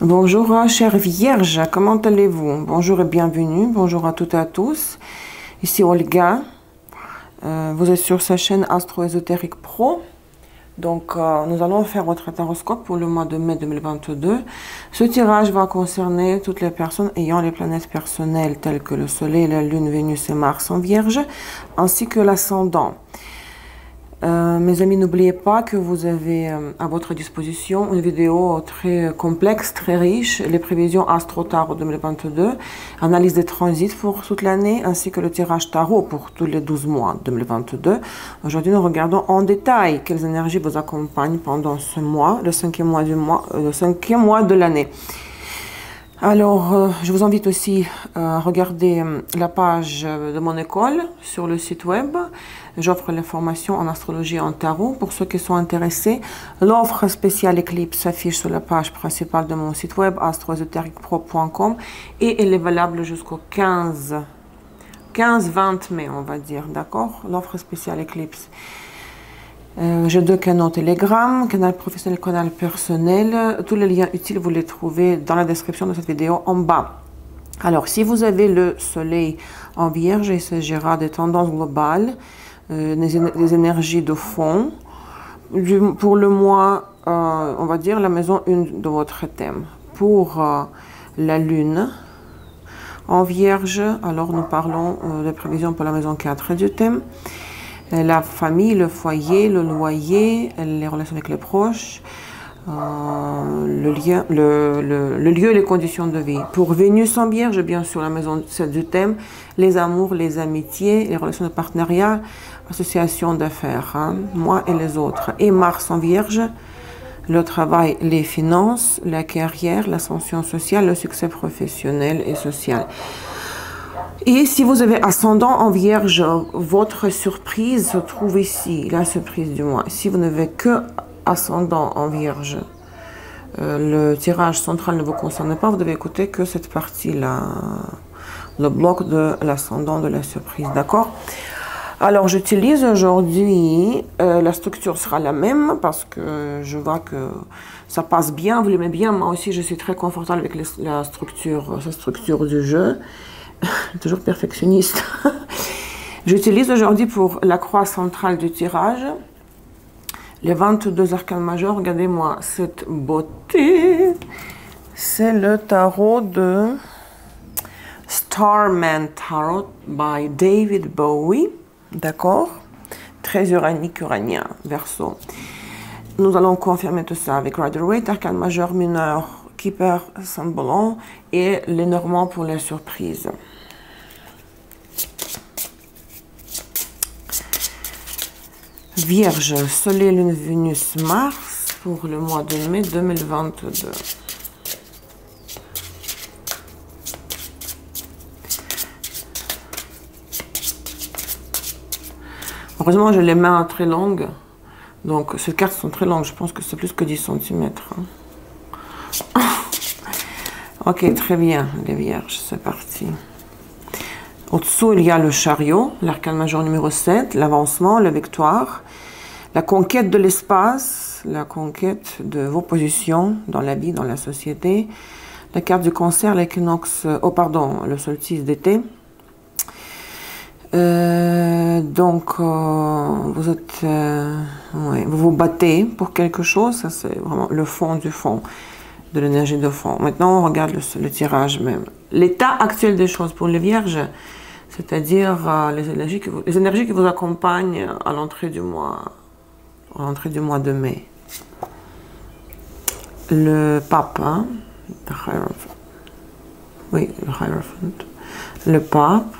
Bonjour chère Vierge, comment allez-vous? Bonjour et bienvenue, bonjour à toutes et à tous. Ici Olga, vous êtes sur sa chaîne Astro Ésotérique Pro. Donc nous allons faire votre horoscope pour le mois de mai 2022. Ce tirage va concerner toutes les personnes ayant les planètes personnelles telles que le Soleil, la Lune, Vénus et Mars en Vierge, ainsi que l'ascendant. Mes amis, n'oubliez pas que vous avez à votre disposition une vidéo très complexe, très riche, les prévisions Astro Tarot 2022, analyse des transits pour toute l'année, ainsi que le tirage Tarot pour tous les 12 mois 2022. Aujourd'hui, nous regardons en détail quelles énergies vous accompagnent pendant ce mois, le cinquième mois de l'année. Alors, je vous invite aussi à regarder la page de mon école sur le site web. J'offre les formations en astrologie et en tarot. Pour ceux qui sont intéressés, l'offre spéciale Eclipse s'affiche sur la page principale de mon site web astroésotériquepro.com et elle est valable jusqu'au 15-20 mai, on va dire, d'accord? L'offre spéciale Eclipse. J'ai deux canaux Telegram, canal professionnel, canal personnel. Tous les liens utiles, vous les trouvez dans la description de cette vidéo en bas. Alors, si vous avez le Soleil en Vierge, il s'agira des tendances globales, des énergies de fond. Pour le mois, on va dire la maison 1 de votre thème. Pour la Lune en Vierge, alors nous parlons des prévisions pour la maison 4 du thème. La famille, le foyer, le loyer, les relations avec les proches, le lieu et les conditions de vie. Pour Vénus en Vierge, bien sûr, la maison 7 du thème, les amours, les amitiés, les relations de partenariat, associations d'affaires, hein, moi et les autres. Et Mars en Vierge, le travail, les finances, la carrière, l'ascension sociale, le succès professionnel et social. Et si vous avez ascendant en Vierge, votre surprise se trouve ici, la surprise du mois. Si vous n'avez que ascendant en Vierge, le tirage central ne vous concerne pas, vous devez écouter que cette partie-là, le bloc de l'ascendant de la surprise, d'accord? Alors j'utilise aujourd'hui, la structure sera la même parce que je vois que ça passe bien, vous l'aimez bien, moi aussi je suis très confortable avec la structure, sa structure du jeu. Toujours perfectionniste. J'utilise aujourd'hui pour la croix centrale du tirage les 22 arcanes majeurs. Regardez-moi cette beauté. C'est le tarot de Starman Tarot by David Bowie. D'accord? Très uranique, uranien, Verseau. Nous allons confirmer tout ça avec Rider-Waite, arcane majeur, mineur, Keeper, Saint-Ballon et les Normands pour les surprises. Vierge, Soleil, Lune, Vénus, Mars pour le mois de mai 2022. Heureusement, j'ai les mains très longues. Donc, ces cartes sont très longues. Je pense que c'est plus que 10 cm. Ok, très bien, les Vierges, c'est parti. Au-dessous, il y a le chariot, l'arcane majeur numéro 7, l'avancement, la victoire, la conquête de l'espace, la conquête de vos positions dans la vie, dans la société, la carte du cancer, l'équinoxe, le solstice d'été. Donc, vous êtes, ouais, vous vous battez pour quelque chose, ça c'est vraiment le fond du fond, de l'énergie de fond. Maintenant, on regarde le tirage même. L'état actuel des choses pour les Vierges, c'est-à-dire les énergies qui vous accompagnent à l'entrée du mois de mai. Le pape, hein, oui, le Hierophant, le pape,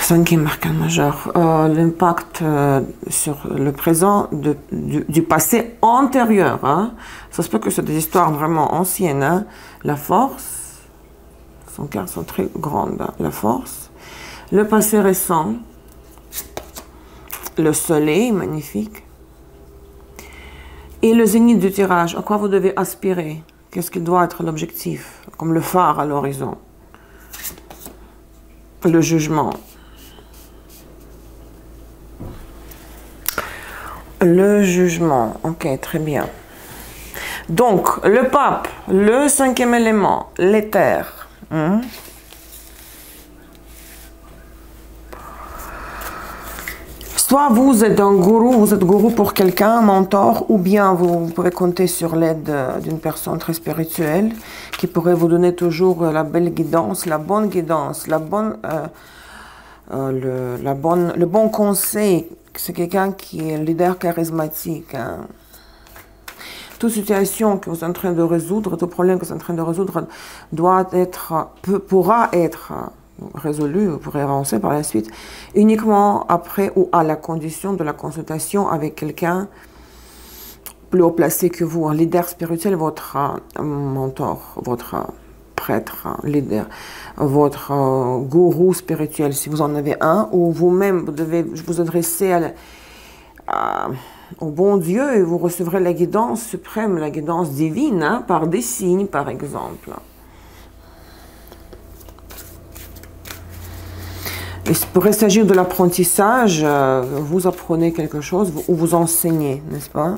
cinquième arcane majeur, l'impact sur le présent du passé antérieur. Hein. Ça se peut que c'est des histoires vraiment anciennes. Hein. La force, son cœur sont très grandes. Hein. La force, le passé récent, le soleil, magnifique, et le zénith du tirage. À quoi vous devez aspirer? Qu'est-ce qui doit être l'objectif? Comme le phare à l'horizon. Le jugement. Le jugement, ok, très bien. Donc, le pape, le cinquième élément, l'éther. Soit vous êtes un gourou, vous êtes gourou pour quelqu'un, un mentor, ou bien vous pouvez compter sur l'aide d'une personne très spirituelle qui pourrait vous donner toujours la belle guidance, la bonne guidance, le bon conseil. C'est quelqu'un qui est leader charismatique. Toute situation que vous êtes en train de résoudre, tout problème que vous êtes en train de résoudre pourra être résolu, vous pourrez avancer par la suite, uniquement après ou à la condition de la consultation avec quelqu'un plus haut placé que vous, un leader spirituel, votre mentor, votre prêtre, leader, votre gourou spirituel, si vous en avez un, ou vous-même, vous devez vous adresser au bon Dieu et vous recevrez la guidance suprême, la guidance divine, par des signes, par exemple. Il pourrait s'agir de l'apprentissage, vous apprenez quelque chose ou vous enseignez, n'est-ce pas?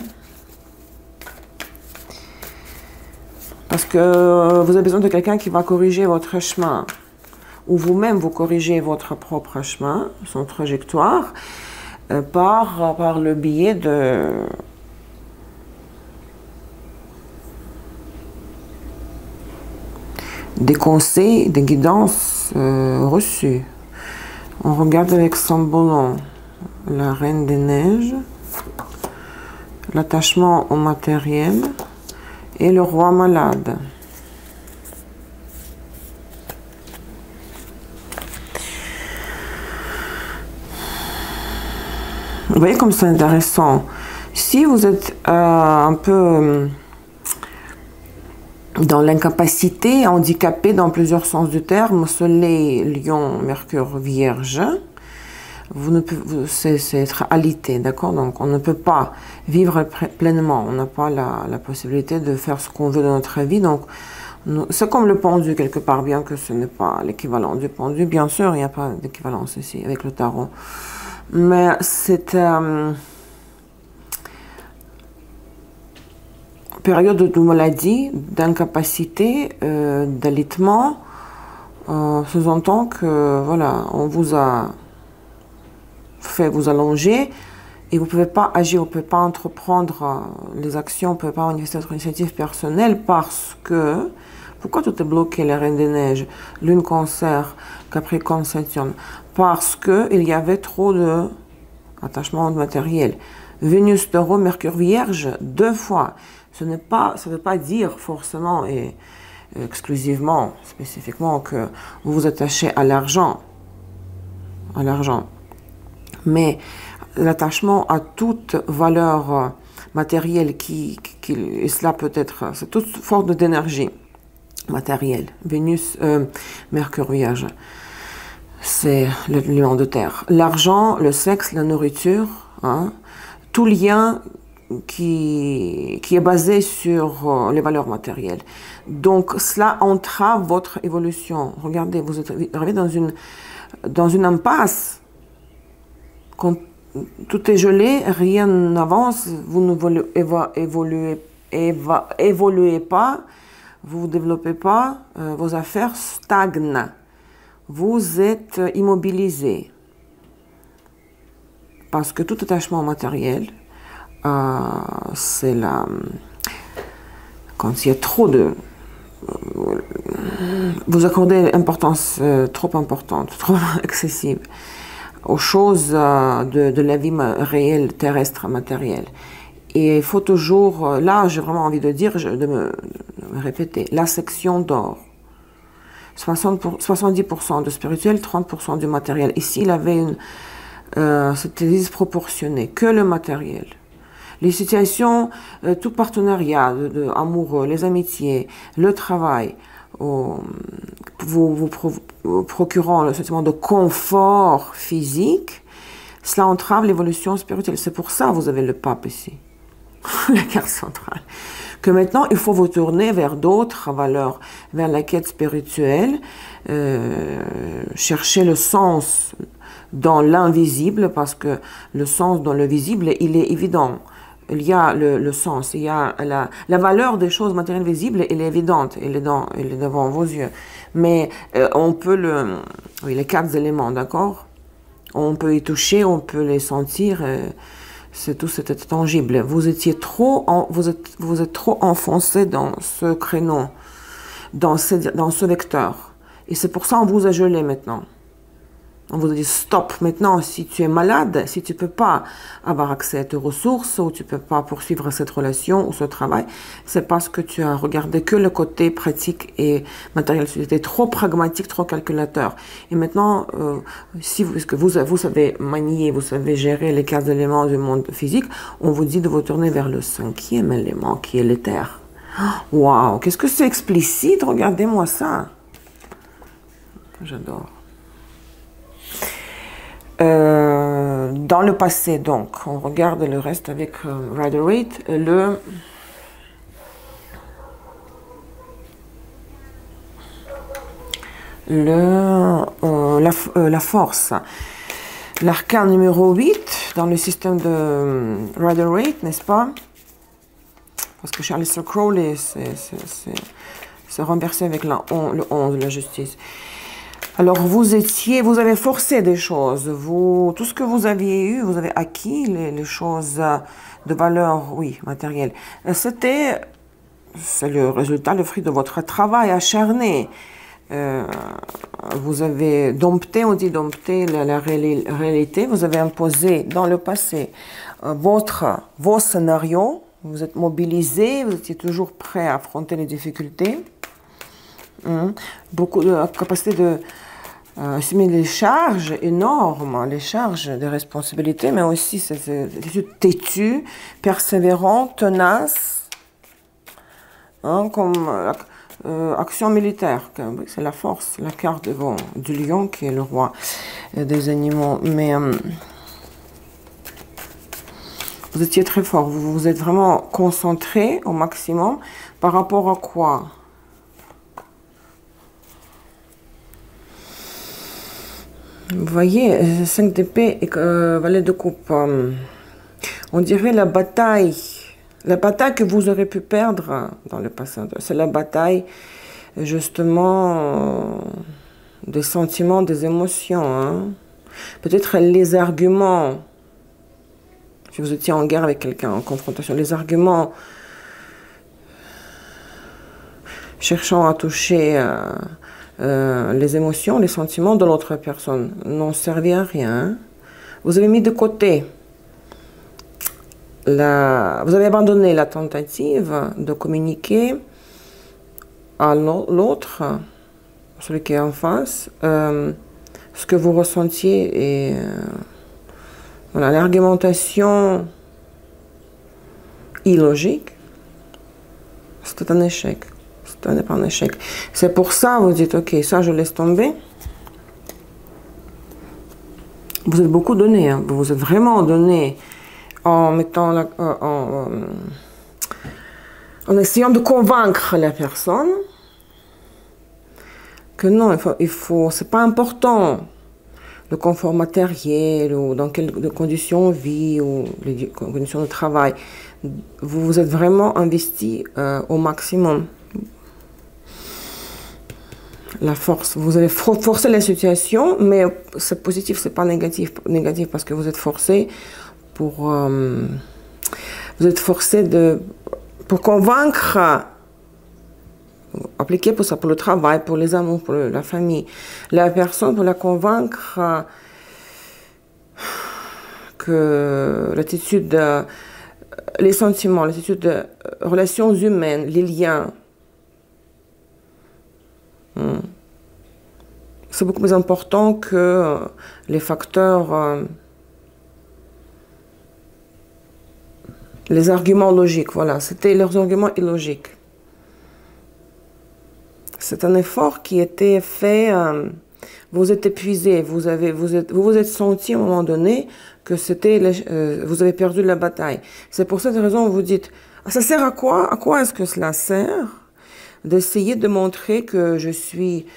Parce que vous avez besoin de quelqu'un qui va corriger votre chemin, ou vous-même vous corrigez votre propre chemin, son trajectoire, par le biais des conseils, des guidances reçues. On regarde avec Sambolon, la Reine des Neiges, l'attachement au matériel et le roi malade. Vous voyez comme c'est intéressant. Si vous êtes un peu dans l'incapacité, handicapé dans plusieurs sens du terme, Soleil, Lion, Mercure, Vierge, c'est être alité, d'accord? Donc on ne peut pas vivre pleinement, on n'a pas la possibilité de faire ce qu'on veut dans notre vie, donc c'est comme le pendu quelque part, bien que ce n'est pas l'équivalent du pendu, bien sûr, il n'y a pas d'équivalence ici avec le tarot, mais c'est période de maladie, d'incapacité, d'alitement, sous-entend que voilà, on vous a fait vous allonger et vous ne pouvez pas agir, vous ne pouvez pas entreprendre les actions, vous ne pouvez pas manifester votre initiative personnelle parce que, pourquoi tout est bloqué, la Reine des Neiges, Lune Cancer, Capricorne, Saturne? Parce qu'il y avait trop d'attachement matériel. Vénus, Taureau, Mercure, Vierge, 2 fois. Ça ne veut pas dire forcément et exclusivement, spécifiquement que vous vous attachez à l'argent. Mais l'attachement à toute valeur matérielle et cela peut être, c'est toute forme d'énergie matérielle. Vénus, Mercure, Vierge, c'est l'élément de terre. L'argent, le sexe, la nourriture, tout lien qui est basé sur les valeurs matérielles. Donc, cela entrave votre évolution. Regardez, vous arrivez dans une impasse. Quand tout est gelé, rien n'avance, vous ne évoluez pas, vous ne développez pas, vos affaires stagnent. Vous êtes immobilisé. Parce que tout attachement matériel, c'est quand il y a trop de... vous accordez une importance trop importante, trop excessive aux choses de la vie réelle, terrestre, matérielle. Et il faut toujours, là j'ai vraiment envie de dire, de me répéter, la section d'or. 70% de spirituel, 30% du matériel. Ici il avait c'était disproportionné, que le matériel. Les situations, tout partenariat amoureux, les amitiés, le travail, vous procurant le sentiment de confort physique, cela entrave l'évolution spirituelle. C'est pour ça que vous avez le pape ici, la carte centrale. Que maintenant, il faut vous tourner vers d'autres valeurs, vers la quête spirituelle, chercher le sens dans l'invisible, parce que le sens dans le visible, il est évident. il y a le sens, il y a la valeur des choses matérielles visibles, elle est évidente, elle est devant vos yeux. Mais on peut oui, les 4 éléments, d'accord? On peut y toucher, on peut les sentir, c'était tangible. Vous êtes trop enfoncé dans ce créneau, dans ce vecteur. Et c'est pour ça qu'on vous a gelé maintenant. On vous a dit stop. Maintenant, si tu es malade, si tu ne peux pas avoir accès à tes ressources, ou tu ne peux pas poursuivre cette relation ou ce travail, c'est parce que tu as regardé que le côté pratique et matériel. Tu étais trop pragmatique, trop calculateur. Et maintenant, est-ce que vous savez manier, vous savez gérer les 4 éléments du monde physique, on vous dit de vous tourner vers le 5e élément, qui est l'éther. Waouh, qu'est-ce que c'est explicite, regardez-moi ça. J'adore. Dans le passé, donc, on regarde le reste avec Rider-Waite, la force. L'arcane numéro 8 dans le système de Rider-Waite, n'est-ce pas? Parce que Charles Crowley s'est renversé avec le 11, la justice. Alors, vous avez forcé des choses. Tout ce que vous aviez eu, vous avez acquis les choses de valeur, oui, matérielle. C'est le résultat, le fruit de votre travail acharné. Vous avez dompté, on dit dompté la réalité. Vous avez imposé dans le passé vos scénarios. Vous êtes mobilisé, vous étiez toujours prêt à affronter les difficultés. Beaucoup de capacité de assumer les charges énormes, les charges de responsabilités, mais aussi cette attitude têtue, persévérante, tenace, comme action militaire. C'est la force, la carte du lion qui est le roi des animaux. Mais vous étiez très fort, vous vous êtes vraiment concentré au maximum par rapport à quoi? Vous voyez, 5 d'épée et valet de coupe. On dirait la bataille que vous aurez pu perdre dans le passé. C'est la bataille, justement, des sentiments, des émotions. Hein. Peut-être les arguments. Si vous étiez en guerre avec quelqu'un, en confrontation, les arguments cherchant à toucher les émotions, les sentiments de l'autre personne n'ont servi à rien. Vous avez mis de côté, vous avez abandonné la tentative de communiquer à l'autre, celui qui est en face, ce que vous ressentiez et voilà, l'argumentation illogique, c'était un échec. Ce n'est pas un échec. C'est pour ça vous dites, ok, ça je laisse tomber. Vous êtes beaucoup donné, hein. Vous vous êtes vraiment donné en mettant en essayant de convaincre la personne que non, c'est pas important le confort matériel ou dans quelles conditions on vit ou les conditions de travail. Vous vous êtes vraiment investi au maximum. La force, vous avez forcé la situation, mais c'est positif, c'est pas négatif parce que vous êtes forcé pour convaincre, appliquer pour ça, pour le travail, pour les amours, pour la famille, la personne, pour la convaincre que l'attitude, les sentiments, l'attitude de relations humaines, les liens, c'est beaucoup plus important que les facteurs, les arguments logiques. Voilà, c'était leurs arguments illogiques. C'est un effort qui était fait, vous êtes épuisé, vous vous êtes senti à un moment donné que vous avez perdu la bataille. C'est pour cette raison que vous dites, ça sert à quoi? À quoi est-ce que cela sert d'essayer de montrer que je suis,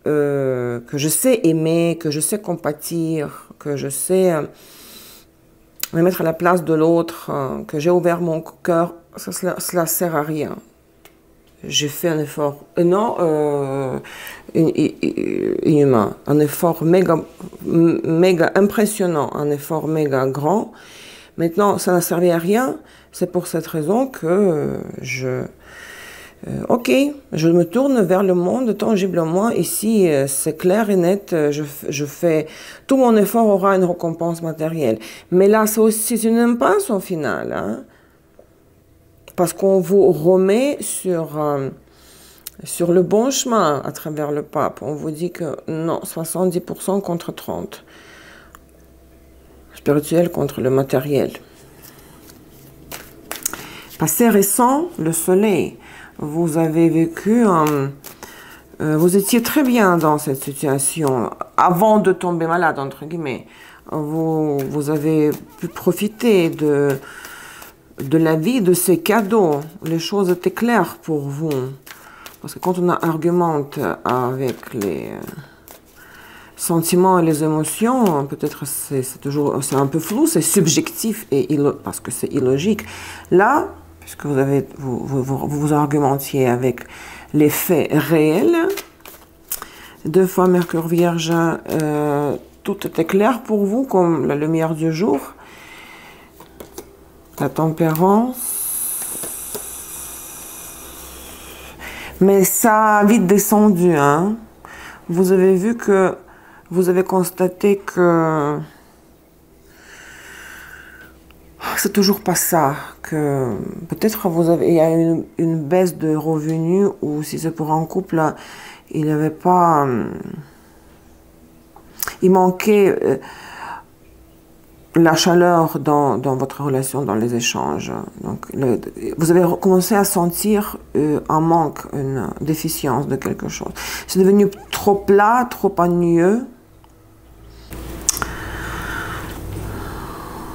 que je sais aimer, que je sais compatir, que je sais me mettre à la place de l'autre, que j'ai ouvert mon cœur, cela sert à rien. J'ai fait un effort inhumain, un effort méga impressionnant, un effort méga grand. Maintenant, ça n'a servi à rien. C'est pour cette raison que ok, je me tourne vers le monde tangiblement. Ici, c'est clair et net. Je fais tout mon effort aura une récompense matérielle. Mais là, c'est aussi une impasse au final, hein, parce qu'on vous remet sur le bon chemin à travers le pape. On vous dit que non, 70% contre 30%. Spirituel contre le matériel. Passé récent, le soleil. Vous avez vécu, vous étiez très bien dans cette situation avant de tomber malade, entre guillemets. Vous avez pu profiter de la vie, de ces cadeaux. Les choses étaient claires pour vous. Parce que quand on argumente avec les sentiments et les émotions, peut-être c'est un peu flou, c'est subjectif parce que c'est illogique. Là, puisque vous argumentiez avec les faits réels, 2 fois Mercure Vierge, tout était clair pour vous comme la lumière du jour. La tempérance. Mais ça a vite descendu, hein. Vous avez vu que, vous avez constaté que c'est toujours pas ça, que peut-être il y a une baisse de revenus, ou si c'est pour un couple, il n'y avait pas, il manquait la chaleur dans votre relation, dans les échanges. Donc, vous avez commencé à sentir un manque, une déficience de quelque chose. C'est devenu trop plat, trop ennuyeux.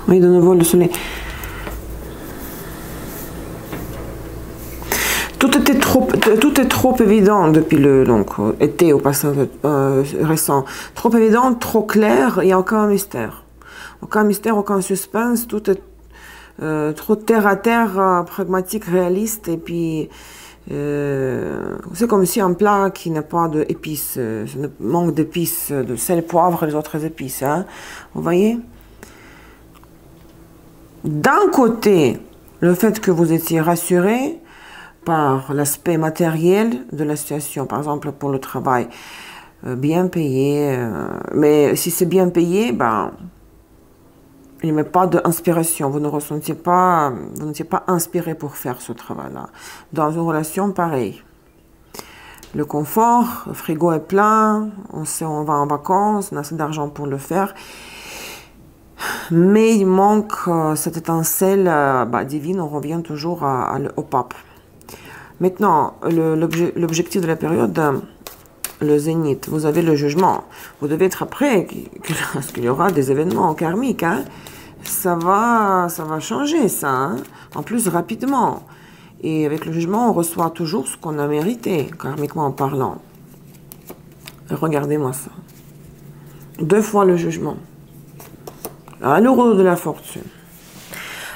Oui, de nouveau le soleil. Tout est trop évident depuis le été au passage récent. Trop évident, trop clair, il n'y a aucun mystère. Aucun mystère, aucun suspense, tout est trop terre à terre, pragmatique, réaliste, et puis c'est comme si un plat qui n'a pas d'épices, manque d'épices, de sel, poivre et les autres épices, hein, vous voyez? D'un côté, le fait que vous étiez rassuré par l'aspect matériel de la situation, par exemple pour le travail, bien payé, mais si c'est bien payé, ben, il n'y a pas d'inspiration, vous n'étiez pas inspiré pour faire ce travail-là. Dans une relation pareille, le confort, le frigo est plein, on sait on va en vacances, on a assez d'argent pour le faire, mais il manque cette étincelle divine, on revient toujours au pape. Maintenant, l'objectif de la période, le zénith, vous avez le jugement. Vous devez être prêt, parce qu'il y aura des événements karmiques. Hein. Ça va changer, ça. Hein. En plus, rapidement. Et avec le jugement, on reçoit toujours ce qu'on a mérité, karmiquement parlant. Regardez-moi ça. 2 fois le jugement. À l'euro de la fortune.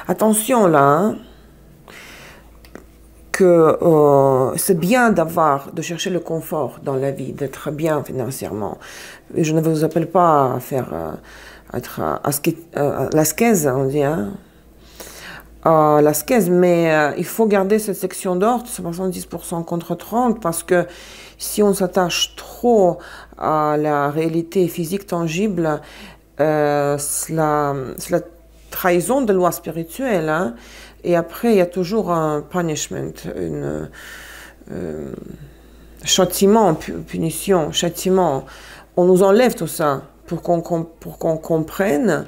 Attention, là, hein. Que c'est bien de chercher le confort dans la vie, d'être bien financièrement. Et je ne vous appelle pas à faire l'ascèse, on dit, hein, l'ascèse, mais il faut garder cette section d'or, 70% contre 30%, parce que si on s'attache trop à la réalité physique tangible, c'est la trahison de loi spirituelle, hein. Et après, il y a toujours un punishment, châtiment, punition, châtiment. On nous enlève tout ça pour qu'on comprenne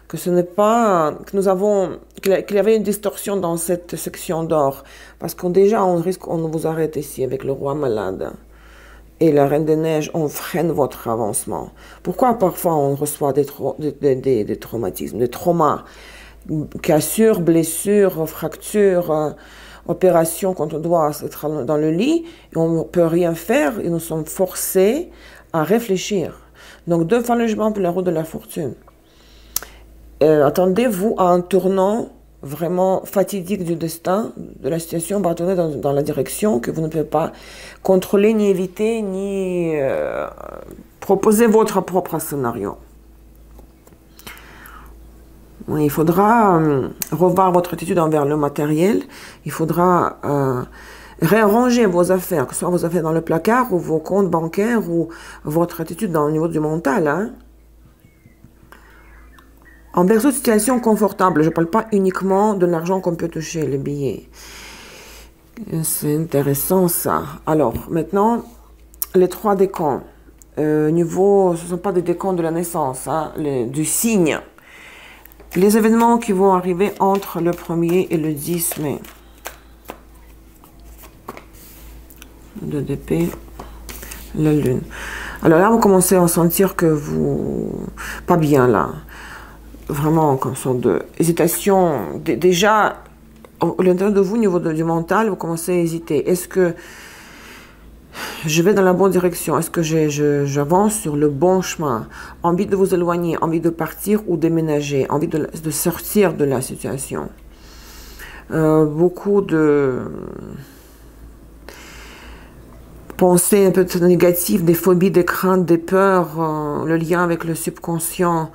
que ce n'est pas, qu'il y avait une distorsion dans cette section d'or. Parce qu'on vous arrête ici avec le roi malade. Et la Reine des Neiges, on freine votre avancement. Pourquoi parfois on reçoit des traumatismes, des traumas? Cassures, blessures, fractures, opérations quand on doit être dans le lit, et on ne peut rien faire, et nous sommes forcés à réfléchir. Donc 2 fois le jugement pour la roue de la fortune. attendez-vous à un tournant vraiment fatidique du destin, de la situation va tourner dans la direction que vous ne pouvez pas contrôler, ni éviter, ni proposer votre propre scénario. Il faudra revoir votre attitude envers le matériel. Il faudra réarranger vos affaires, que ce soit vos affaires dans le placard ou vos comptes bancaires ou votre attitude au niveau du mental. Hein. En berceau de situation confortable, je ne parle pas uniquement de l'argent qu'on peut toucher, les billets. C'est intéressant ça. Alors, maintenant, les 3 décans. Niveau, ce ne sont pas des décans de la naissance, hein, du signe. Les événements qui vont arriver entre le 1er et le 10 mai. 2 d'épée, la lune. Alors là, vous commencez à sentir que vous... Pas bien là. Vraiment, comme sorte de hésitation. Déjà, à l'intérieur de vous, au niveau du mental, vous commencez à hésiter. Est-ce que je vais dans la bonne direction? Est-ce que j'avance sur le bon chemin? Envie de vous éloigner, envie de partir ou déménager, envie de sortir de la situation. Beaucoup de pensées un peu négatives, des phobies, des craintes, des peurs, le lien avec le subconscient.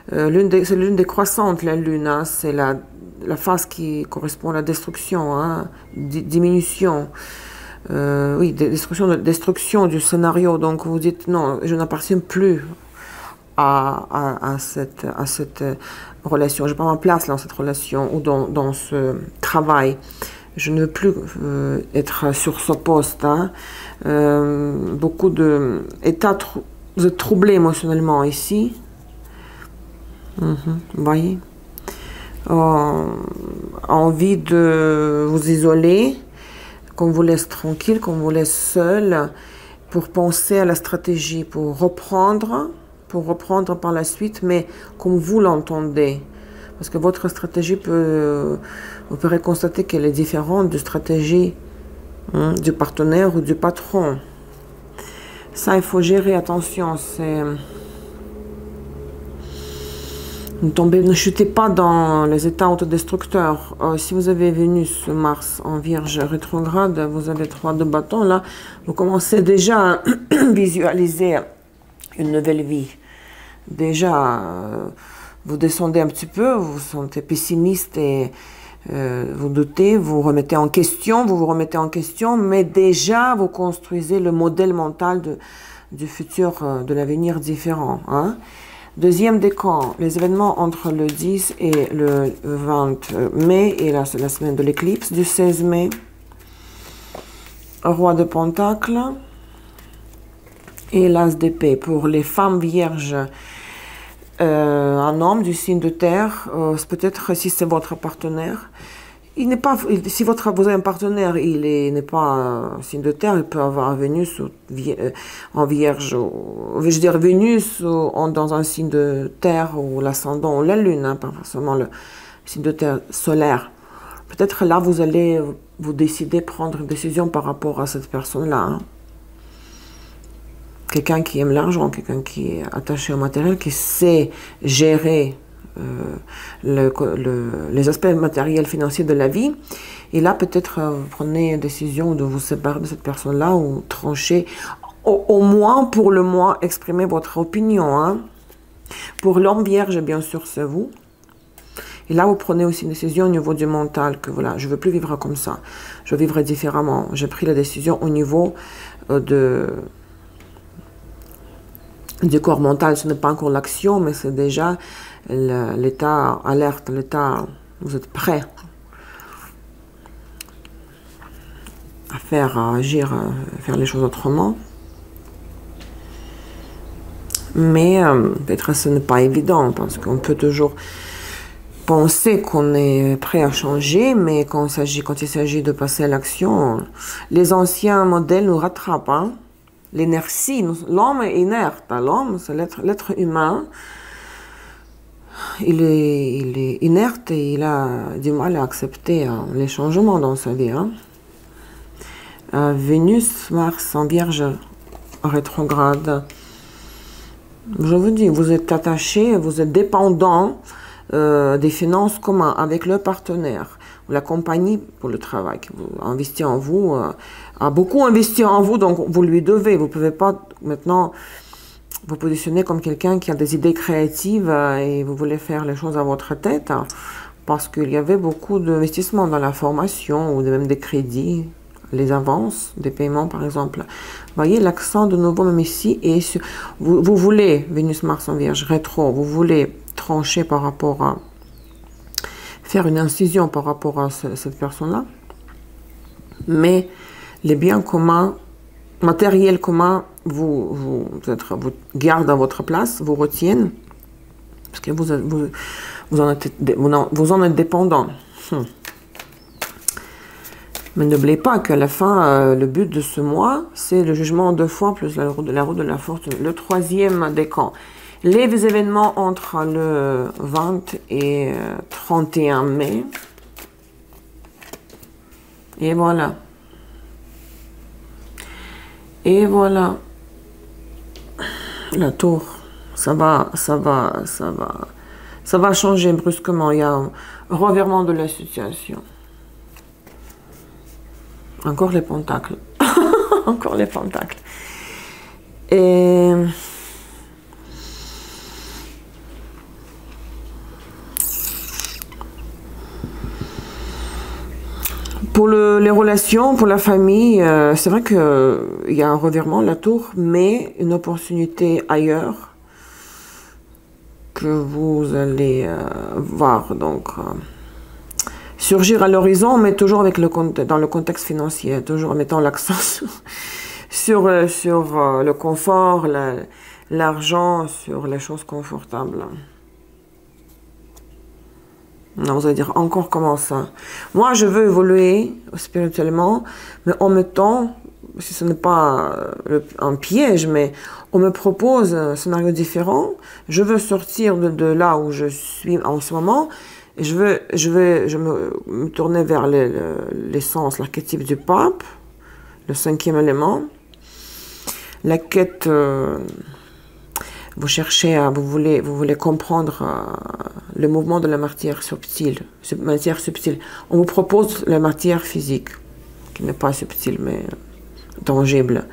C'est l'une des croissantes, la lune. Hein, c'est la phase qui correspond à la destruction, hein, diminution. Oui, destruction du scénario. Donc vous dites non, je n'appartiens plus à cette relation. Je n'ai pas ma place dans cette relation ou dans ce travail. Je ne veux plus être sur ce poste. Hein. Beaucoup d'états, vous êtes troublé émotionnellement ici. Vous voyez, envie de vous isoler, qu'on vous laisse tranquille, qu'on vous laisse seul, pour penser à la stratégie, pour reprendre par la suite, mais comme vous l'entendez. Parce que votre stratégie vous pourrez constater qu'elle est différente de la stratégie du partenaire ou du patron. Ça, il faut gérer, attention, c'est... Ne chutez pas dans les états autodestructeurs. Si vous avez Vénus, Mars en Vierge rétrograde, vous avez 3 de bâton, là, vous commencez déjà à visualiser une nouvelle vie. Déjà, vous descendez un petit peu, vous vous sentez pessimiste et vous doutez, vous remettez en question, mais déjà vous construisez le modèle mental du futur, de l'avenir différent. Hein. Deuxième décan, les événements entre le 10 et le 20 mai, et là c'est la semaine de l'éclipse du 16 mai. Roi de Pentacle et l'As d'épée. Pour les femmes vierges, un homme du signe de terre, peut-être si c'est votre partenaire. Il n'est pas, si vous avez un partenaire, il n'est pas un signe de terre, il peut avoir Vénus en Vierge, je veux dire Vénus dans un signe de terre ou l'ascendant ou la lune, hein, pas forcément le signe de terre solaire. Peut-être là vous allez vous décider prendre une décision par rapport à cette personne-là. Hein. Quelqu'un qui aime l'argent, quelqu'un qui est attaché au matériel, qui sait gérer les aspects matériels financiers de la vie. Et là, peut-être vous prenez une décision de vous séparer de cette personne-là ou trancher, au moins pour le moins, exprimer votre opinion. Hein. Pour l'homme vierge, bien sûr, c'est vous. Et là, vous prenez aussi une décision au niveau du mental, que voilà, je ne veux plus vivre comme ça. Je veux vivre différemment. J'ai pris la décision au niveau du corps mental. Ce n'est pas encore l'action, mais c'est déjà l'état alerte, l'état, vous êtes prêt à agir, à faire les choses autrement. Mais peut-être ce n'est pas évident, parce qu'on peut toujours penser qu'on est prêt à changer, mais quand il s'agit de passer à l'action, les anciens modèles nous rattrapent. Hein. L'inertie, l'homme est inerte. L'homme, c'est l'être humain. Il est inerte et il a du mal à accepter les changements dans sa vie. Hein. Vénus, Mars en Vierge rétrograde. Je vous dis, vous êtes attaché, vous êtes dépendant des finances communes avec le partenaire. La compagnie pour le travail qui investit en vous, a beaucoup investi en vous, donc vous lui devez. Vous ne pouvez pas maintenant vous positionner comme quelqu'un qui a des idées créatives et vous voulez faire les choses à votre tête, parce qu'il y avait beaucoup d'investissements dans la formation ou même des crédits, les avances, des paiements par exemple. Voyez l'accent de nouveau même ici, et vous voulez, Vénus, Mars en Vierge, rétro, vous voulez trancher par rapport à, faire une incision par rapport à cette personne-là, mais les biens communs, matériels communs, vous gardent à votre place, vous retiennent, parce que vous en êtes dépendant. Mais n'oubliez pas qu'à la fin, le but de ce mois, c'est le jugement en 2 fois, plus la roue de la fortune, le 3e décan. Les événements entre le 20 et 31 mai. Et voilà. Et voilà. La tour. Ça va changer brusquement. Il y a un revirement de la situation. Encore les pentacles. Encore les pentacles. Et pour les relations, pour la famille, c'est vrai qu'il y a un revirement, la tour, mais une opportunité ailleurs que vous allez voir. Donc, surgir à l'horizon, mais toujours avec dans le contexte financier, toujours en mettant l'accent sur le confort, l'argent, sur les choses confortables. Non, vous allez dire, encore comment ça? Moi, je veux évoluer spirituellement, mais en même temps, si ce n'est pas un piège, mais on me propose un scénario différent. Je veux sortir de là où je suis en ce moment. Et je me tourner vers l'essence, l'archétype du pape, le 5e élément. La quête, vous cherchez vous voulez comprendre le mouvement de la matière subtile. On vous propose la matière physique, qui n'est pas subtile, mais tangible.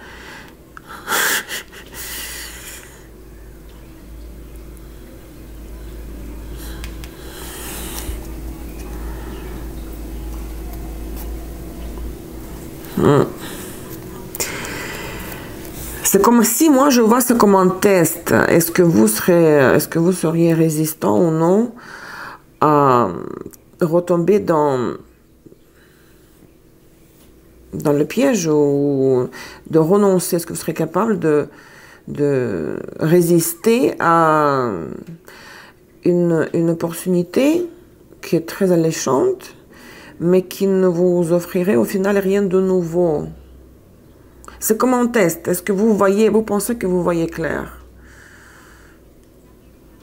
C'est comme si, moi, je vois ça comme un test. Est-ce que vous seriez résistant ou non à retomber dans le piège ou de renoncer? Est-ce que vous serez capable de résister à une opportunité qui est très alléchante, mais qui ne vous offrirait au final rien de nouveau? C'est comme un test. Est-ce que vous pensez que vous voyez clair?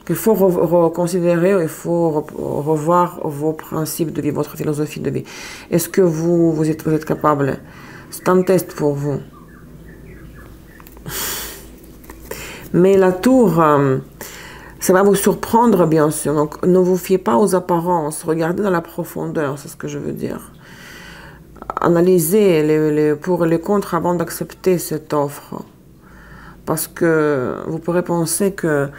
Qu'il faut reconsidérer, il faut revoir vos principes de vie, votre philosophie de vie. Est-ce que vous êtes capable? C'est un test pour vous. Mais la tour, ça va vous surprendre, bien sûr. Donc, ne vous fiez pas aux apparences. Regardez dans la profondeur, c'est ce que je veux dire. Analysez les pour et les contre avant d'accepter cette offre. Parce que vous pourrez penser que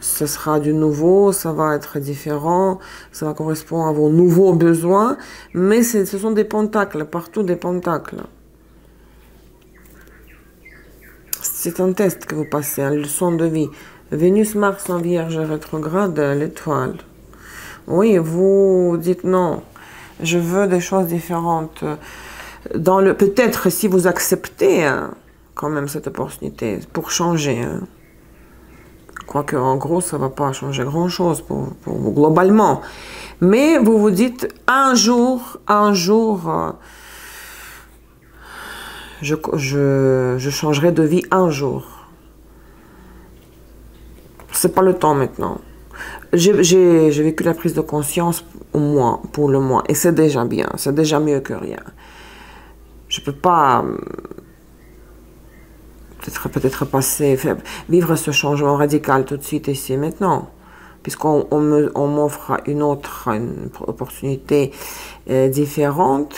ce sera du nouveau, ça va être différent, ça va correspondre à vos nouveaux besoins, mais ce sont des pentacles, partout des pentacles. C'est un test que vous passez, une leçon de vie. Vénus, Mars en Vierge rétrograde, l'étoile. Oui, vous dites non, je veux des choses différentes. Peut-être si vous acceptez quand même cette opportunité pour changer. Quoique en gros, ça ne va pas changer grand-chose pour vous globalement. Mais vous vous dites un jour, je changerai de vie un jour. C'est pas le temps maintenant. J'ai vécu la prise de conscience pour le mois, et c'est déjà bien, c'est déjà mieux que rien. Je peux pas peut-être vivre ce changement radical tout de suite ici et maintenant, puisqu'on on m'offre une opportunité différente,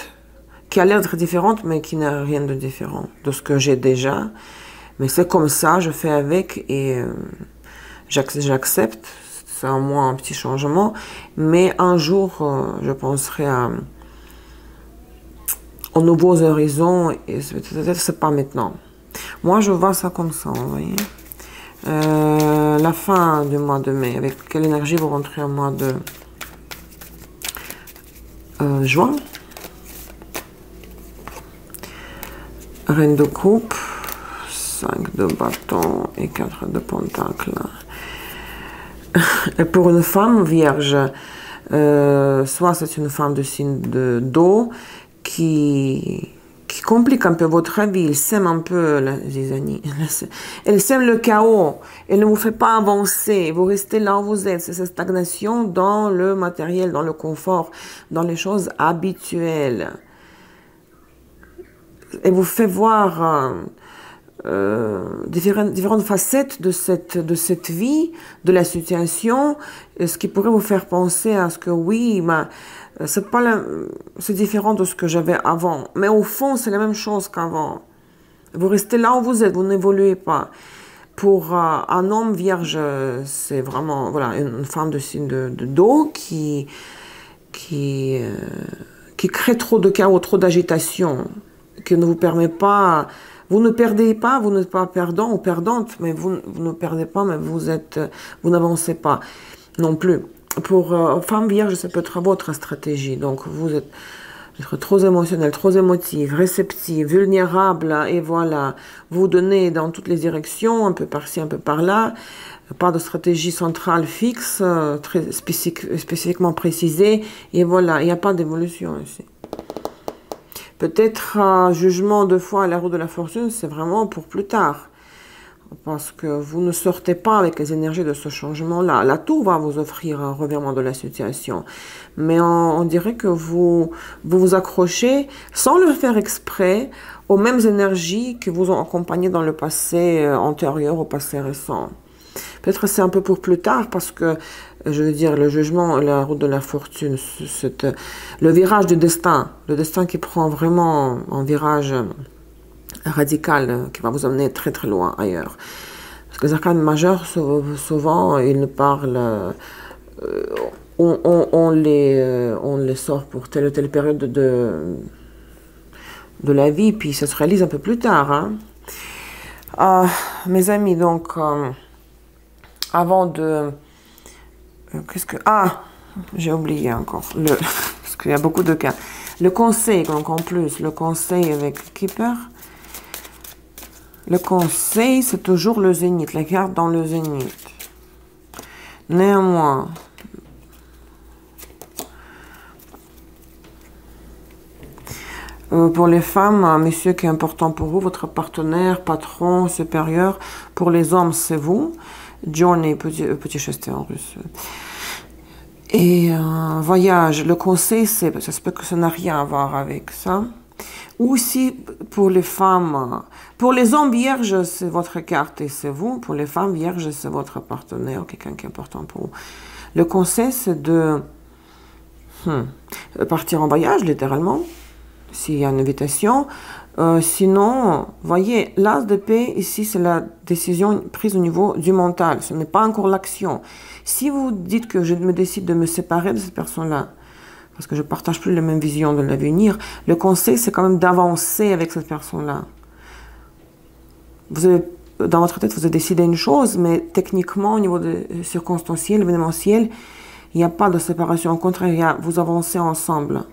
qui a l'air d'être différente, mais qui n'a rien de différent de ce que j'ai déjà. Mais c'est comme ça, je fais avec et j'accepte. C'est à moi un petit changement. Mais un jour, je penserai aux nouveaux horizons et peut-être c'est pas maintenant. Moi, je vois ça comme ça, vous voyez. La fin du mois de mai, avec quelle énergie vous rentrez au mois de juin. Reine de coupe, 5 de bâton et 4 de pentacle. Et pour une femme vierge, soit c'est une femme de signe d'eau qui complique un peu votre vie, il sème un peu la zizanie. Elle sème le chaos, elle ne vous fait pas avancer, vous restez là où vous êtes. C'est cette stagnation dans le matériel, dans le confort, dans les choses habituelles. Elle vous fait voir différentes facettes de cette vie, de la situation, ce qui pourrait vous faire penser à ce que oui, c'est différent de ce que j'avais avant. Mais au fond, c'est la même chose qu'avant. Vous restez là où vous êtes, vous n'évoluez pas. Pour un homme vierge, c'est vraiment voilà, une femme de signe d'eau qui crée trop de chaos, trop d'agitation, qui ne vous permet pas... Vous ne perdez pas, vous n'êtes pas perdant ou perdante, mais vous ne perdez pas, mais vous n'avancez pas non plus. Pour femme vierge, ça peut être votre stratégie. Donc, vous êtes trop émotionnel, trop émotive, réceptive, vulnérable, et voilà. Vous donnez dans toutes les directions, un peu par-ci, un peu par-là. Pas de stratégie centrale fixe, très spécifiquement précisée, et voilà. Il n'y a pas d'évolution ici. Peut-être un jugement de foi à la roue de la fortune, c'est vraiment pour plus tard. Parce que vous ne sortez pas avec les énergies de ce changement-là. La tour va vous offrir un revirement de la situation. Mais on dirait que vous vous accrochez, sans le faire exprès, aux mêmes énergies qui vous ont accompagné dans le passé antérieur, au passé récent. Peut-être c'est un peu pour plus tard parce que, je veux dire, le jugement, la route de la fortune, le virage du destin, le destin qui prend vraiment un virage radical qui va vous amener très très loin ailleurs. Parce que les arcanes majeurs, souvent, ils nous parlent, on les sort pour telle ou telle période de la vie, puis ça se réalise un peu plus tard. Hein. Mes amis, donc... avant de... qu'est-ce que... Ah, j'ai oublié encore. Parce qu'il y a beaucoup de cas. Le conseil, donc en plus, le conseil avec Keeper. Le conseil, c'est toujours le zénith, la carte dans le zénith. Néanmoins, pour les femmes, un monsieur qui est important pour vous, votre partenaire, patron, supérieur. Pour les hommes, c'est vous. Journey, petit chester en russe. Et voyage, le conseil, ça se peut que ça n'a rien à voir avec ça. Ou aussi pour les femmes, pour les hommes vierges, c'est votre carte et c'est vous. Pour les femmes vierges, c'est votre partenaire, quelqu'un qui est important pour vous. Le conseil, c'est de partir en voyage, littéralement, s'il y a une invitation. Sinon, voyez, l'as de paix, ici, c'est la décision prise au niveau du mental. Ce n'est pas encore l'action. Si vous dites que je me décide de me séparer de cette personne-là, parce que je ne partage plus la même vision de l'avenir, le conseil, c'est quand même d'avancer avec cette personne-là. Dans votre tête, vous avez décidé une chose, mais techniquement, au niveau de circonstanciel, événementiel, il n'y a pas de séparation. Au contraire, vous avancez ensemble.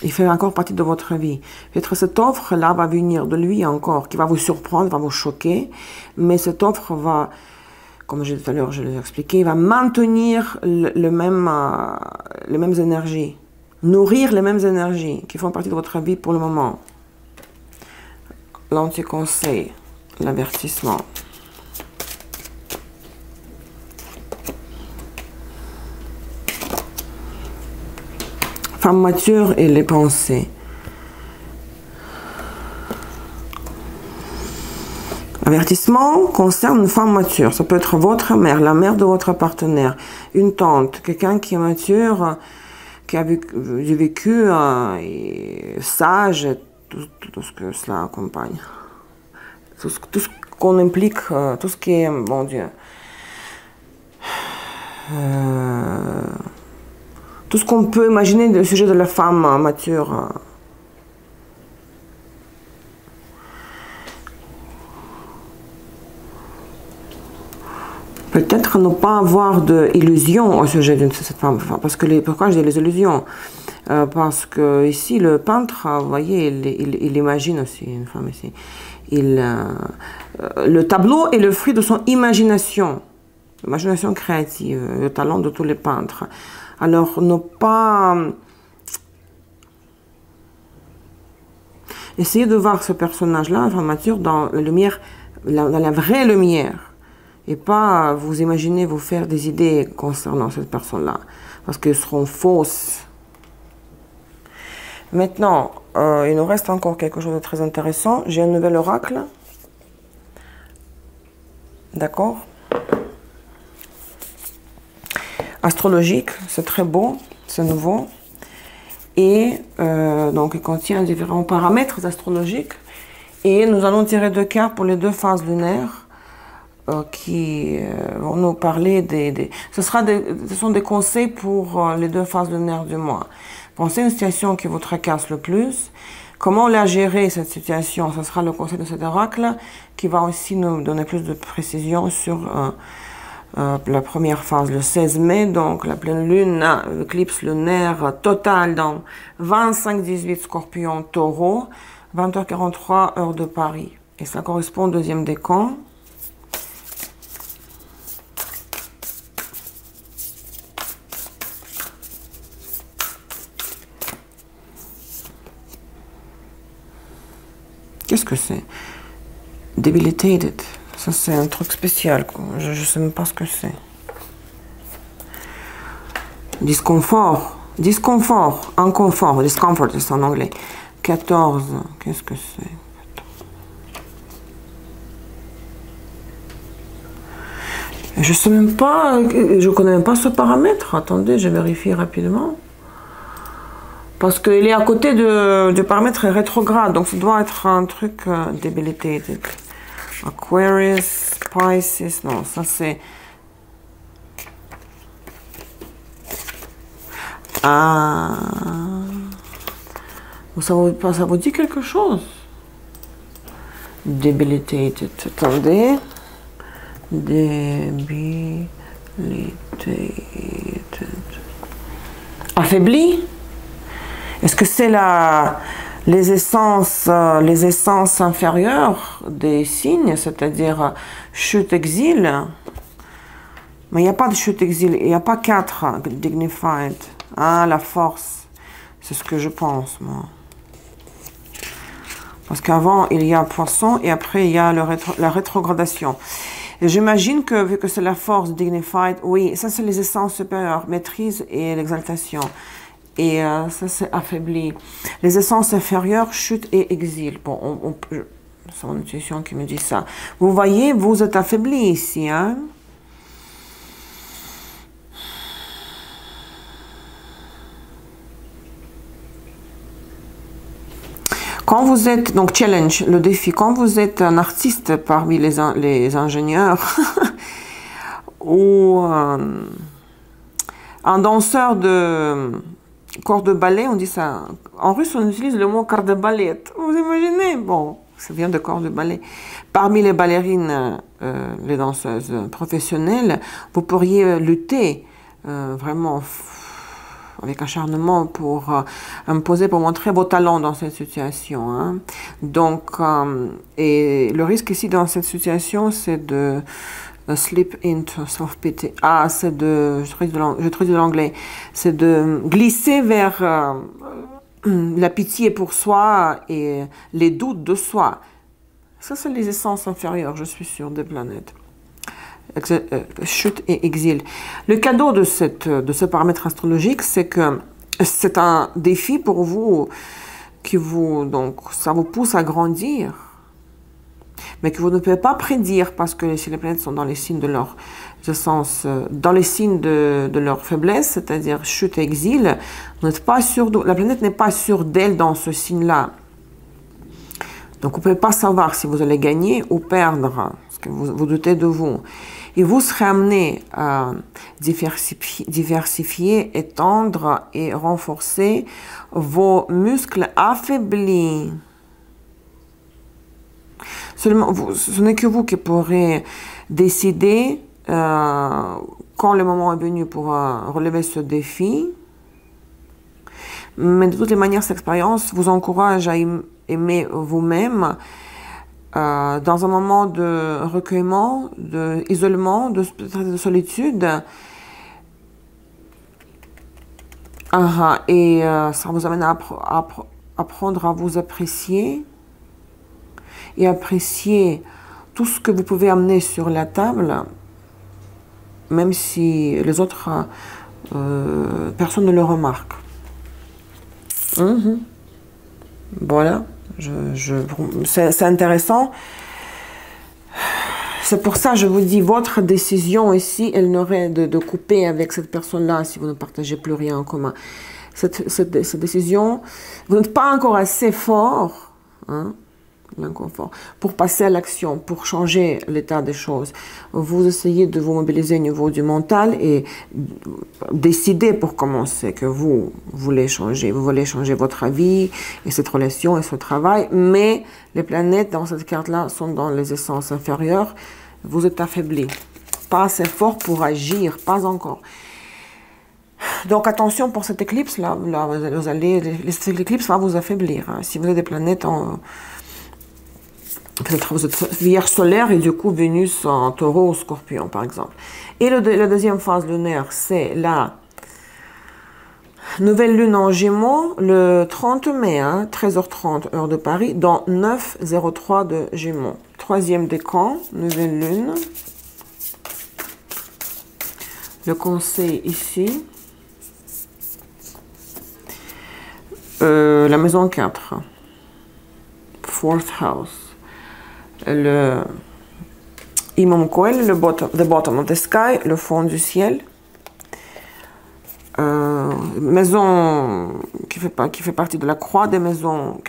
Il fait encore partie de votre vie. Peut-être cette offre-là va venir de lui encore, qui va vous surprendre, va vous choquer, mais cette offre va, comme je disais tout à l'heure, je l'ai expliqué, va maintenir les mêmes énergies, nourrir les mêmes énergies qui font partie de votre vie pour le moment. L'anti-conseil, l'avertissement. Femme mature et les pensées. Avertissement concerne une femme mature. Ça peut être votre mère, la mère de votre partenaire, une tante, quelqu'un qui est mature, qui a du vécu, et sage, tout ce que cela accompagne. Tout ce qu'on implique, tout ce qui est, mon Dieu, tout ce qu'on peut imaginer du sujet de la femme mature. Peut-être ne pas avoir d'illusions au sujet de cette femme. Parce que pourquoi je dis les illusions? Parce que ici, le peintre, vous voyez, il imagine aussi une femme ici. Le tableau est le fruit de son imagination créative, le talent de tous les peintres. Alors, ne pas essayer de voir ce personnage-là, la femme mature, dans la lumière, dans la vraie lumière. Et pas vous imaginez vous faire des idées concernant cette personne-là, parce qu'elles seront fausses. Maintenant, il nous reste encore quelque chose de très intéressant. J'ai un nouvel oracle. D'accord? Astrologique, c'est très beau, c'est nouveau. Et donc, il contient différents paramètres astrologiques. Et nous allons tirer 2 cartes pour les 2 phases lunaires. Qui vont nous parler ce sont des conseils pour les 2 phases lunaires du mois. Pensez à une situation qui vous tracasse le plus. Comment la gérer, cette situation? Ce sera le conseil de cet oracle qui va aussi nous donner plus de précision sur la première phase, le 16 mai, donc la pleine lune, l'éclipse lunaire totale dans 25-18 Scorpion Taureau, 20h43 heure de Paris. Et ça correspond au 2e décan. Qu'est-ce que c'est? Debilitated. Ça, c'est un truc spécial. Je ne sais même pas ce que c'est. Disconfort. Disconfort. Inconfort. Discomfort, c'est en anglais. 14. Qu'est-ce que c'est? Je sais même pas. Je connais même pas ce paramètre. Attendez, je vérifie rapidement. Parce qu'il est à côté du paramètre rétrograde, donc ça doit être un truc debilitated. Aquarius, Pisces, non, ça c'est... Ah... Ça vous dit quelque chose? Debilitated, attendez. Debilitated. Affaibli? Est-ce que c'est les essences inférieures des signes, c'est-à-dire chute, exil? Mais il n'y a pas de chute, exil, il n'y a pas 4 dignified. Ah, la force, c'est ce que je pense, moi. Parce qu'avant, il y a poisson et après, il y a la rétrogradation. J'imagine que, vu que c'est la force dignified, oui, ça c'est les essences supérieures, maîtrise et l'exaltation. Et ça, c'est affaibli. Les essences inférieures, chute et exil. Bon, c'est mon intuition qui me dit ça. Vous voyez, vous êtes affaibli ici. Hein? Quand vous êtes, donc challenge, le défi, quand vous êtes un artiste parmi les ingénieurs, ou un danseur de... corps de ballet, on dit ça. En russe, on utilise le mot corps de ballet. Vous imaginez? Bon, ça vient de corps de ballet. Parmi les ballerines, les danseuses professionnelles, vous pourriez lutter vraiment avec acharnement pour imposer, pour montrer vos talents dans cette situation. Hein. Donc, et le risque ici dans cette situation, c'est de slip into self-pity. Ah, c'est de, je traduis de l'anglais, c'est de glisser vers la pitié pour soi et les doutes de soi. Ça, c'est les essences inférieures, je suis sûre, des planètes. Chute et exil. Le cadeau de ce paramètre astrologique, c'est que c'est un défi pour vous, donc ça vous pousse à grandir. mais que vous ne pouvez pas prédire parce que si les planètes sont dans les signes de leur essence, dans les signes de leur faiblesse, c'est-à-dire chute et exil, vous n'êtes pas sûr la planète n'est pas sûre d'elle dans ce signe-là. Donc vous ne pouvez pas savoir si vous allez gagner ou perdre, parce que vous doutez de vous. Et vous serez amené à diversifier, étendre et renforcer vos muscles affaiblis. Seulement, ce n'est que vous qui pourrez décider quand le moment est venu pour relever ce défi. Mais de toutes les manières, cette expérience vous encourage à aimer vous-même dans un moment de recueillement, d'isolement, de solitude. Et ça vous amène à apprendre à vous apprécier et apprécier tout ce que vous pouvez amener sur la table, même si les autres personnes ne le remarquent. Voilà, c'est intéressant. C'est pour ça que je vous dis, votre décision ici, elle n'aurait de couper avec cette personne-là si vous ne partagez plus rien en commun. Cette décision, vous n'êtes pas encore assez fort, l'inconfort, pour passer à l'action, pour changer l'état des choses. Vous essayez de vous mobiliser au niveau du mental et décider pour commencer que vous voulez changer. Vous voulez changer votre vie et cette relation et ce travail, mais les planètes dans cette carte-là sont dans les essences inférieures. Vous êtes affaibli. Pas assez fort pour agir, pas encore. Donc attention pour cette éclipse-là. Cette éclipse va vous affaiblir. Si vous avez des planètes peut-être vous êtes Vierge solaire et du coup Vénus en Taureau ou Scorpion par exemple. Et la deuxième phase lunaire, c'est la nouvelle lune en Gémeaux le 30 mai, 13h30 heure de Paris, dans 903 de Gémeaux. Troisième décan, nouvelle lune. Le conseil ici. La maison 4. Fourth house. Le Imam Koel, the bottom of the sky, le fond du ciel. Maison qui fait partie de la croix des maisons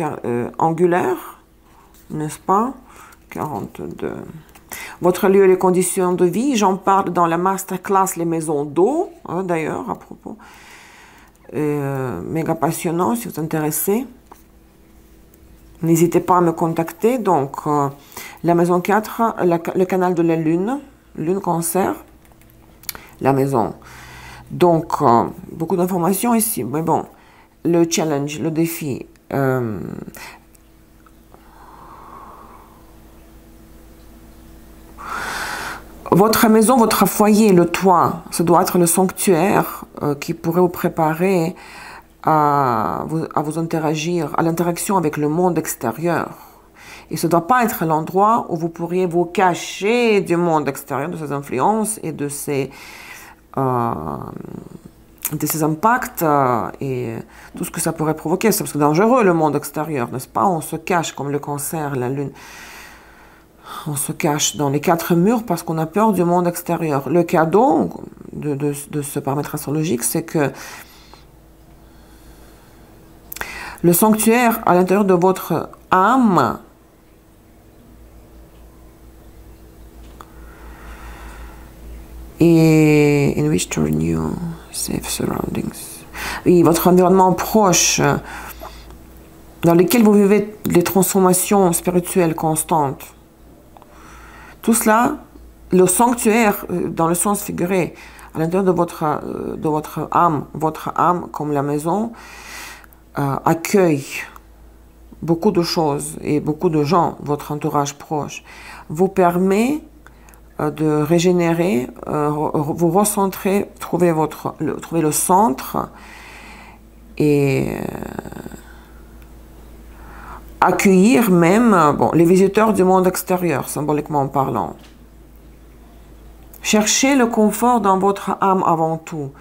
angulaires, n'est-ce pas? 42. Votre lieu et les conditions de vie, j'en parle dans la masterclass Les maisons d'eau, d'ailleurs, à propos. Méga passionnant, si vous êtes intéressé. N'hésitez pas à me contacter. Donc, la maison 4, le canal de la lune, lune cancer, la maison. Donc, beaucoup d'informations ici. Mais bon, le challenge, le défi. Votre maison, votre foyer, le toit, ça doit être le sanctuaire qui pourrait vous préparer à vous interagir, à l'interaction avec le monde extérieur. Et ce ne doit pas être l'endroit où vous pourriez vous cacher du monde extérieur, de ses influences et de ses impacts et tout ce que ça pourrait provoquer. C'est parce que c'est dangereux le monde extérieur, n'est-ce pas? On se cache comme le cancer, la lune. On se cache dans les 4 murs parce qu'on a peur du monde extérieur. Le cadeau de ce paramètre astrologique, c'est que le sanctuaire à l'intérieur de votre âme et in which turn you safe surroundings. Oui, votre environnement proche dans lequel vous vivez les transformations spirituelles constantes. Tout cela, le sanctuaire, dans le sens figuré, à l'intérieur de votre âme, comme la maison, accueille beaucoup de choses et beaucoup de gens, votre entourage proche, vous permet de régénérer, vous recentrer, trouver le centre et accueillir même les visiteurs du monde extérieur, symboliquement parlant. Cherchez le confort dans votre âme avant tout.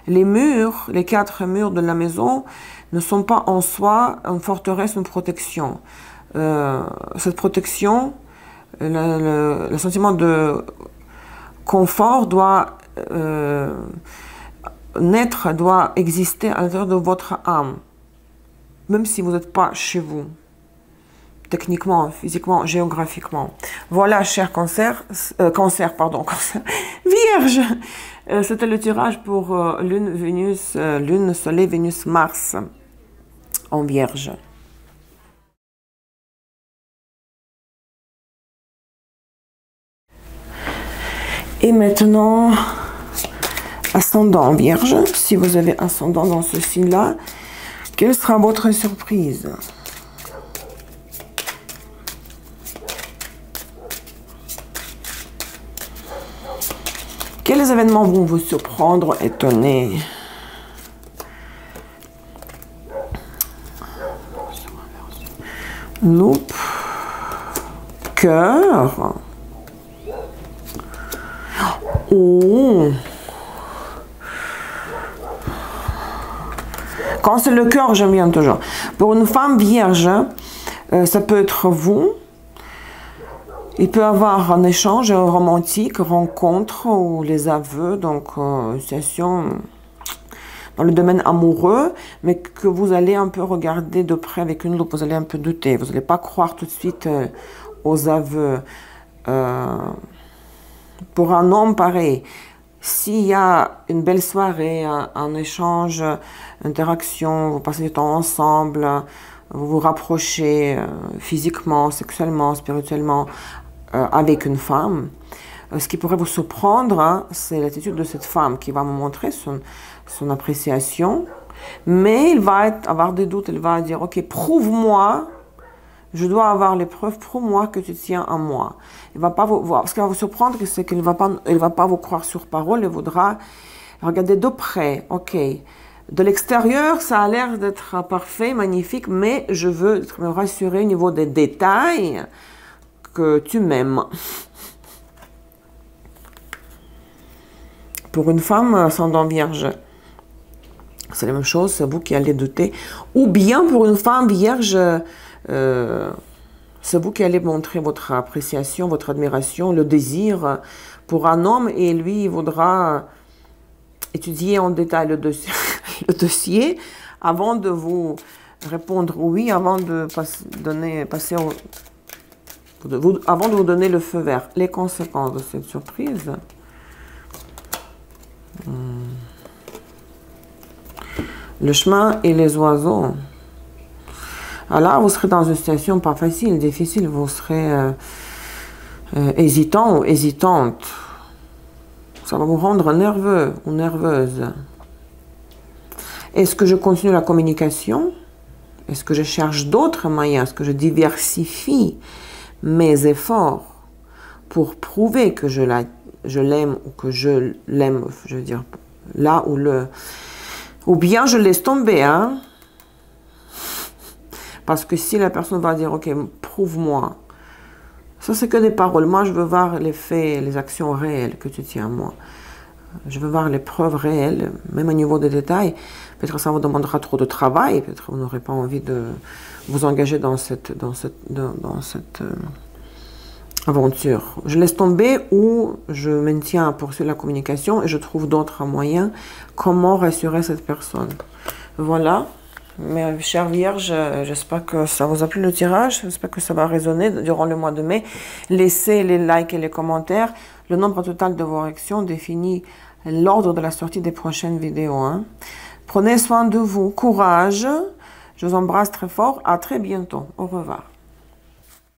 Les murs, les 4 murs de la maison ne sont pas en soi une forteresse, une protection. Cette protection le sentiment de confort doit naître, doit exister à l'intérieur de votre âme, même si vous n'êtes pas chez vous, techniquement, physiquement, géographiquement. Voilà, cher cancer, Vierge. C'était le tirage pour Lune, Vénus, Lune, Soleil, Vénus, Mars en Vierge. Et maintenant, ascendant Vierge, si vous avez ascendant dans ce signe-là, quelle sera votre surprise? Quels événements vont vous surprendre, étonner? Loupe, cœur. Oh. Quand c'est le cœur, j'aime bien toujours. Pour une femme vierge, ça peut être vous. Il peut y avoir un échange romantique, rencontre ou les aveux, donc situation dans le domaine amoureux, mais que vous allez un peu regarder de près avec une loupe, vous allez un peu douter, vous n'allez pas croire tout de suite aux aveux. Pour un homme pareil, s'il y a une belle soirée, un échange, interaction, vous passez du temps ensemble, vous vous rapprochez physiquement, sexuellement, spirituellement avec une femme, ce qui pourrait vous surprendre, hein, c'est l'attitude de cette femme qui va vous montrer son appréciation, mais il va avoir des doutes, il va dire, ok, prouve-moi, je dois avoir les preuves, prouve-moi que tu tiens à moi. Il va pas vous voir. Ce qui va vous surprendre, c'est qu'il ne va pas vous croire sur parole, il voudra regarder de près. Ok, de l'extérieur, ça a l'air d'être parfait, magnifique, mais je veux me rassurer au niveau des détails que tu m'aimes. Pour une femme ascendant vierge, c'est la même chose, c'est vous qui allez douter. Ou bien pour une femme vierge, c'est vous qui allez montrer votre appréciation, votre admiration, le désir pour un homme, et lui, il voudra étudier en détail le dossier avant de vous répondre oui, avant de avant de vous donner le feu vert. Les conséquences de cette surprise. Le chemin et les oiseaux. Alors, vous serez dans une situation pas facile, difficile. Vous serez hésitant ou hésitante. Ça va vous rendre nerveux ou nerveuse. Est-ce que je continue la communication? Est-ce que je cherche d'autres moyens? Est-ce que je diversifie mes efforts pour prouver que je l'aime ou que je l'aime, je veux dire, là où le... Ou bien je laisse tomber, hein? Parce que si la personne va dire, ok, prouve-moi. Ça, c'est que des paroles. Moi, je veux voir les faits, les actions réelles que tu tiens à moi. Je veux voir les preuves réelles, même au niveau des détails. Peut-être que ça vous demandera trop de travail. Peut-être que vous n'aurez pas envie de vous engager dans cette aventure. Je laisse tomber ou je maintiens à poursuivre la communication et je trouve d'autres moyens. Comment rassurer cette personne? Voilà. Mes chers vierges, j'espère que ça vous a plu le tirage. J'espère que ça va résonner durant le mois de mai. Laissez les likes et les commentaires. Le nombre total de vos réactions définit l'ordre de la sortie des prochaines vidéos. Hein. Prenez soin de vous. Courage. Je vous embrasse très fort. À très bientôt. Au revoir.